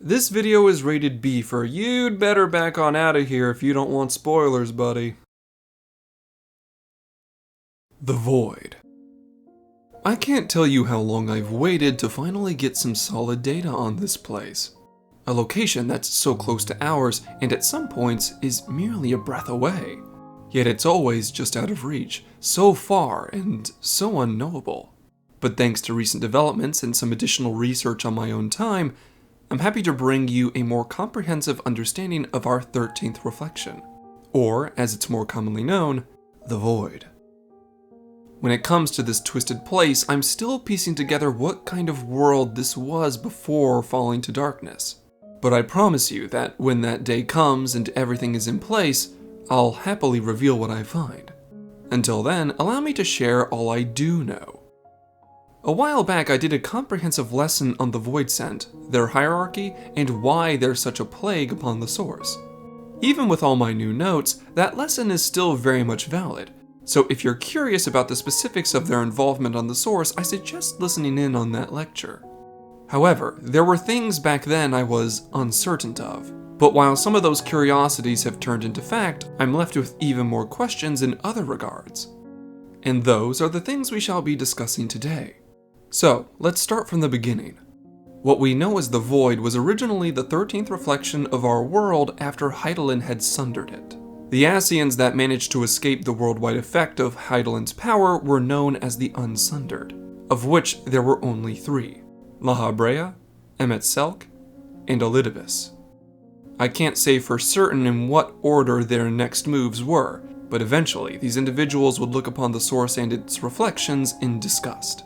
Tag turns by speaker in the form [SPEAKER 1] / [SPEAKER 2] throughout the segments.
[SPEAKER 1] This video is rated B for you'd better back on out of here if you don't want spoilers, buddy. The Void. I can't tell you how long I've waited to finally get some solid data on this place. A location that's so close to ours and at some points is merely a breath away. Yet it's always just out of reach, so far and so unknowable. But thanks to recent developments and some additional research on my own time, I'm happy to bring you a more comprehensive understanding of our 13th reflection, or as it's more commonly known, the Void. When it comes to this twisted place, I'm still piecing together what kind of world this was before falling to darkness. But I promise you that when that day comes and everything is in place, I'll happily reveal what I find. Until then, allow me to share all I do know. A while back I did a comprehensive lesson on the Void Scent, their hierarchy, and why they're such a plague upon the source. Even with all my new notes, that lesson is still very much valid, so if you're curious about the specifics of their involvement on the source, I suggest listening in on that lecture. However, there were things back then I was uncertain of, but while some of those curiosities have turned into fact, I'm left with even more questions in other regards. And those are the things we shall be discussing today. So, let's start from the beginning. What we know as the Void was originally the 13th reflection of our world after Hydaelyn had sundered it. The Ascians that managed to escape the worldwide effect of Hydaelyn's power were known as the Unsundered, of which there were only 3, Lahabrea, Emet-Selch, and Elidibus. I can't say for certain in what order their next moves were, but eventually these individuals would look upon the source and its reflections in disgust,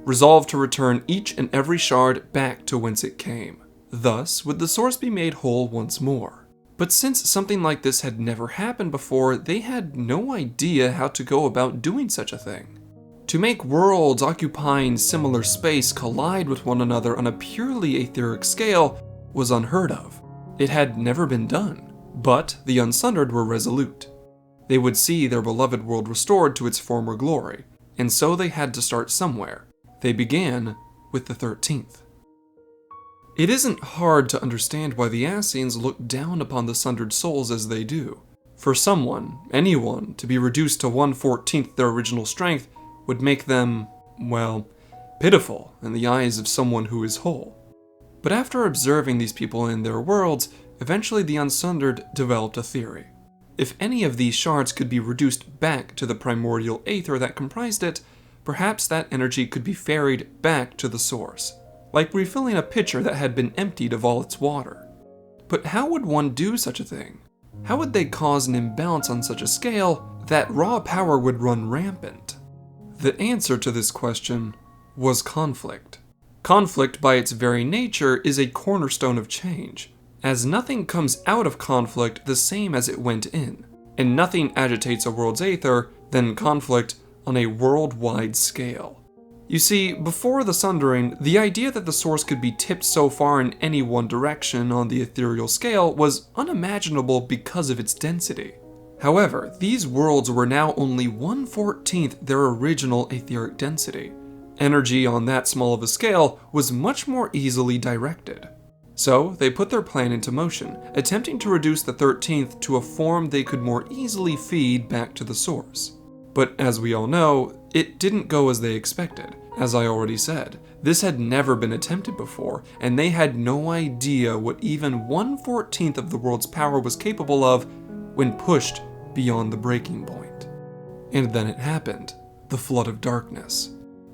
[SPEAKER 1] resolved to return each and every shard back to whence it came. Thus would the source be made whole once more. But since something like this had never happened before, they had no idea how to go about doing such a thing. To make worlds occupying similar space collide with one another on a purely etheric scale was unheard of. It had never been done. But the Unsundered were resolute. They would see their beloved world restored to its former glory, and so they had to start somewhere. They began with the 13th. It isn't hard to understand why the Ascians look down upon the sundered souls as they do. For someone, anyone, to be reduced to 1/14 their original strength would make them, well, pitiful in the eyes of someone who is whole. But after observing these people in their worlds, eventually the Unsundered developed a theory. If any of these shards could be reduced back to the primordial aether that comprised it, perhaps that energy could be ferried back to the source, like refilling a pitcher that had been emptied of all its water. But how would one do such a thing? How would they cause an imbalance on such a scale that raw power would run rampant? The answer to this question was conflict. Conflict, by its very nature, is a cornerstone of change, as nothing comes out of conflict the same as it went in, and nothing agitates a world's aether than conflict on a worldwide scale. You see, before the Sundering, the idea that the source could be tipped so far in any one direction on the ethereal scale was unimaginable because of its density. However, these worlds were now only 1/14 their original etheric density. Energy on that small of a scale was much more easily directed. So, they put their plan into motion, attempting to reduce the 13th to a form they could more easily feed back to the source. But as we all know, it didn't go as they expected. As I already said, this had never been attempted before, and they had no idea what even 1/14 of the world's power was capable of when pushed beyond the breaking point. And then it happened, the Flood of Darkness.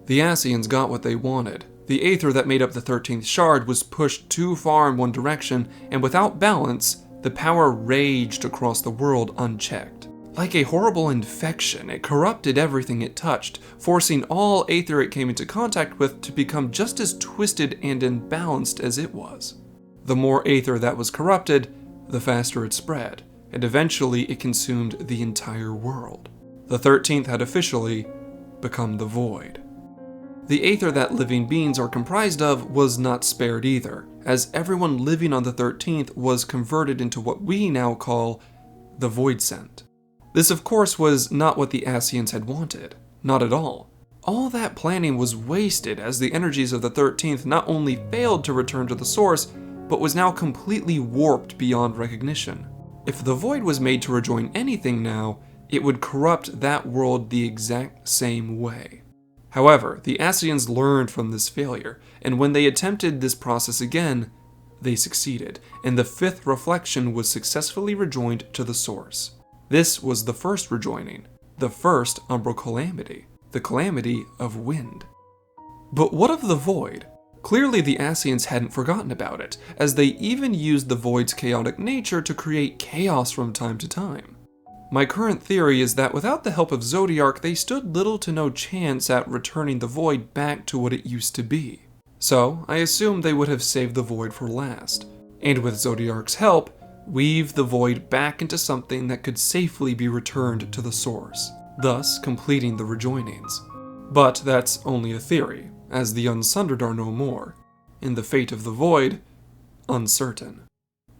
[SPEAKER 1] The Ascians got what they wanted. The aether that made up the 13th shard was pushed too far in one direction, and without balance, the power raged across the world unchecked. Like a horrible infection, it corrupted everything it touched, forcing all aether it came into contact with to become just as twisted and imbalanced as it was. The more aether that was corrupted, the faster it spread, and eventually it consumed the entire world. The 13th had officially become the Void. The aether that living beings are comprised of was not spared either, as everyone living on the 13th was converted into what we now call the Void Scent. This, of course, was not what the Ascians had wanted. Not at all. All that planning was wasted as the energies of the 13th not only failed to return to the source, but was now completely warped beyond recognition. If the void was made to rejoin anything now, it would corrupt that world the exact same way. However, the Ascians learned from this failure, and when they attempted this process again, they succeeded, and the fifth reflection was successfully rejoined to the source. This was the first rejoining, the first umbral calamity, the calamity of wind. But what of the void? Clearly the Ascians hadn't forgotten about it, as they even used the void's chaotic nature to create chaos from time to time. My current theory is that without the help of Zodiark, they stood little to no chance at returning the void back to what it used to be. So, I assume they would have saved the void for last, and with Zodiark's help, weave the void back into something that could safely be returned to the source, thus completing the rejoinings. But that's only a theory, as the Unsundered are no more, and the fate of the void, uncertain.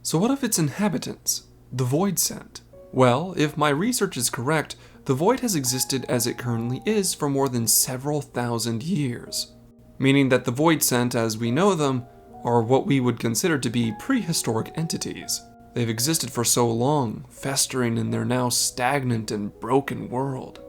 [SPEAKER 1] So what of its inhabitants, the Void Sent? Well, if my research is correct, the void has existed as it currently is for more than several thousand years, meaning that the Void Sent as we know them are what we would consider to be prehistoric entities. They've existed for so long, festering in their now stagnant and broken world.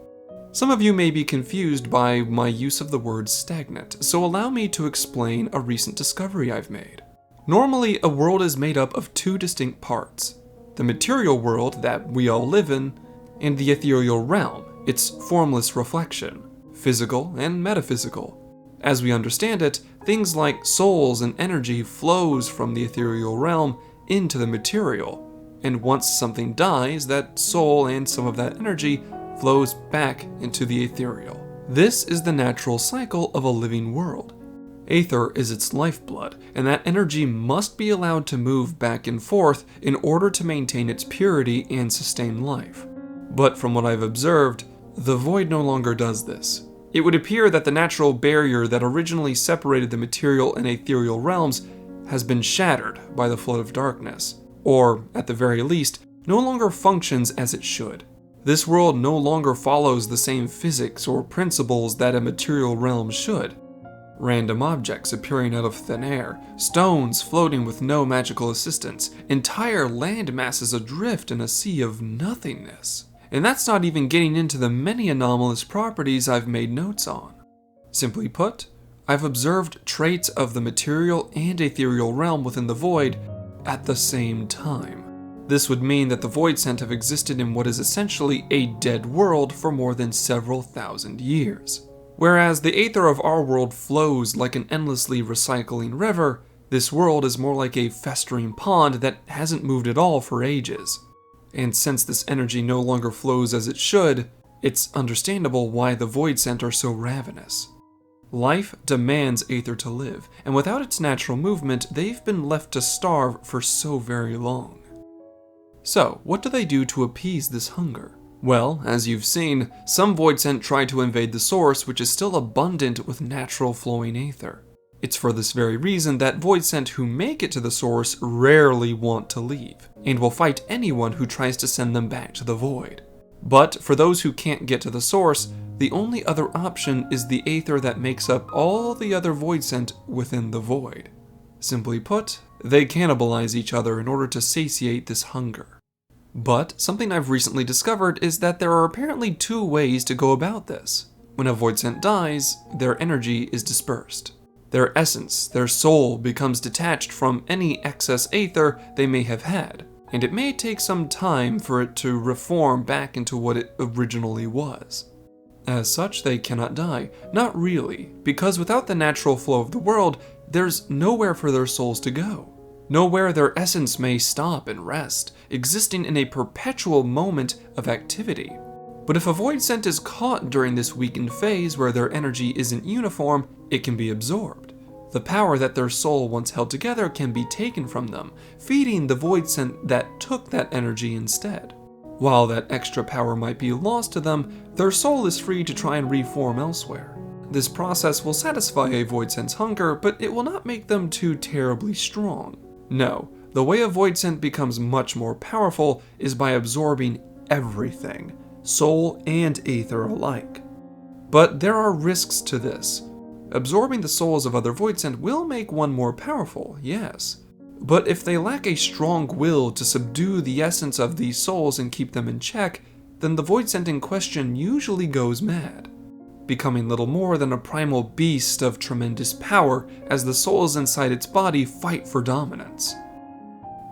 [SPEAKER 1] Some of you may be confused by my use of the word stagnant, so allow me to explain a recent discovery I've made. Normally, a world is made up of two distinct parts: the material world that we all live in, and the ethereal realm, its formless reflection, physical and metaphysical. As we understand it, things like souls and energy flows from the ethereal realm into the material, and once something dies, that soul and some of that energy flows back into the ethereal. This is the natural cycle of a living world. Aether is its lifeblood, and that energy must be allowed to move back and forth in order to maintain its purity and sustain life. But from what I've observed, the void no longer does this. It would appear that the natural barrier that originally separated the material and ethereal realms has been shattered by the flood of darkness, or, at the very least, no longer functions as it should. This world no longer follows the same physics or principles that a material realm should. Random objects appearing out of thin air, stones floating with no magical assistance, entire land masses adrift in a sea of nothingness. And that's not even getting into the many anomalous properties I've made notes on. Simply put, I've observed traits of the material and ethereal realm within the void at the same time. This would mean that the Void Sent have existed in what is essentially a dead world for more than several thousand years. Whereas the aether of our world flows like an endlessly recycling river, this world is more like a festering pond that hasn't moved at all for ages. And since this energy no longer flows as it should, it's understandable why the Void Sent are so ravenous. Life demands aether to live, and without its natural movement, they've been left to starve for so very long. So, what do they do to appease this hunger? Well, as you've seen, some Void Sent try to invade the source, which is still abundant with natural flowing aether. It's for this very reason that Void Sent who make it to the source rarely want to leave, and will fight anyone who tries to send them back to the void. But for those who can't get to the source, the only other option is the aether that makes up all the other Void Sent within the void. Simply put, they cannibalize each other in order to satiate this hunger. But something I've recently discovered is that there are apparently two ways to go about this. When a Void Sent dies, their energy is dispersed. Their essence, their soul, becomes detached from any excess aether they may have had, and it may take some time for it to reform back into what it originally was. As such, they cannot die. Not really, because without the natural flow of the world, there's nowhere for their souls to go. Nowhere their essence may stop and rest, existing in a perpetual moment of activity. But if a Void Sent is caught during this weakened phase where their energy isn't uniform, it can be absorbed. The power that their soul once held together can be taken from them, feeding the Void Sent that took that energy instead. While that extra power might be lost to them, their soul is free to try and reform elsewhere. This process will satisfy a Void Sent's hunger, but it will not make them too terribly strong. No, the way a Void Sent becomes much more powerful is by absorbing everything, soul and aether alike. But there are risks to this. Absorbing the souls of other Void Sent will make one more powerful, yes. But if they lack a strong will to subdue the essence of these souls and keep them in check, then the voidsent in question usually goes mad, becoming little more than a primal beast of tremendous power as the souls inside its body fight for dominance.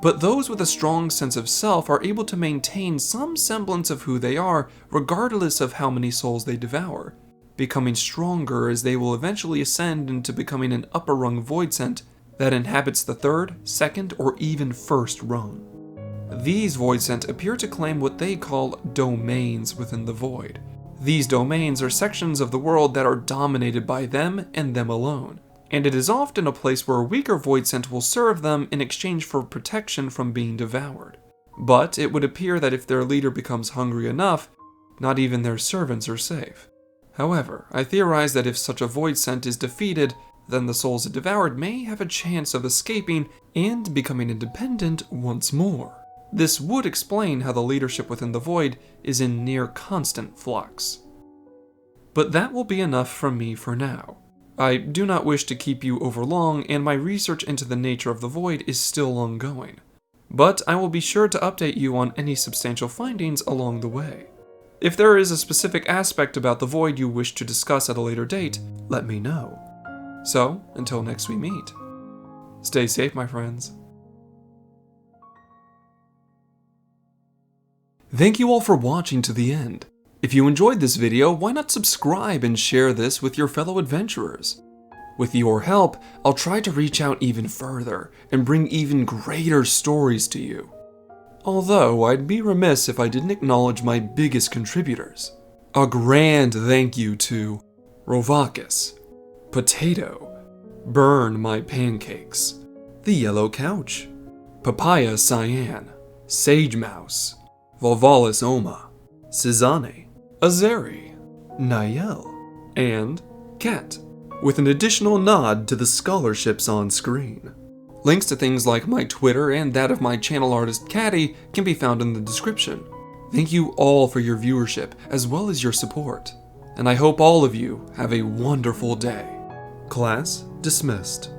[SPEAKER 1] But those with a strong sense of self are able to maintain some semblance of who they are regardless of how many souls they devour, becoming stronger as they will eventually ascend into becoming an upper rung voidsent that inhabits the third, second, or even first rung. These voidsent appear to claim what they call domains within the void. These domains are sections of the world that are dominated by them and them alone, and it is often a place where a weaker voidsent will serve them in exchange for protection from being devoured. But it would appear that if their leader becomes hungry enough, not even their servants are safe. However, I theorize that if such a voidsent is defeated, then the souls it devoured may have a chance of escaping and becoming independent once more. This would explain how the leadership within the void is in near constant flux. But that will be enough from me for now. I do not wish to keep you overlong, and my research into the nature of the void is still ongoing. But I will be sure to update you on any substantial findings along the way. If there is a specific aspect about the void you wish to discuss at a later date, let me know. So, until next we meet, stay safe, my friends. Thank you all for watching to the end. If you enjoyed this video, why not subscribe and share this with your fellow adventurers? With your help, I'll try to reach out even further and bring even greater stories to you. Although, I'd be remiss if I didn't acknowledge my biggest contributors. A grand thank you to Rovakis, Potato, Burn My Pancakes, The Yellow Couch, Papaya Cyan, Sage Mouse, Volvalis Oma, Cizane, Azeri, Niel, and Kat, with an additional nod to the scholarships on screen. Links to things like my Twitter and that of my channel artist Caddy can be found in the description. Thank you all for your viewership as well as your support, and I hope all of you have a wonderful day. Class dismissed.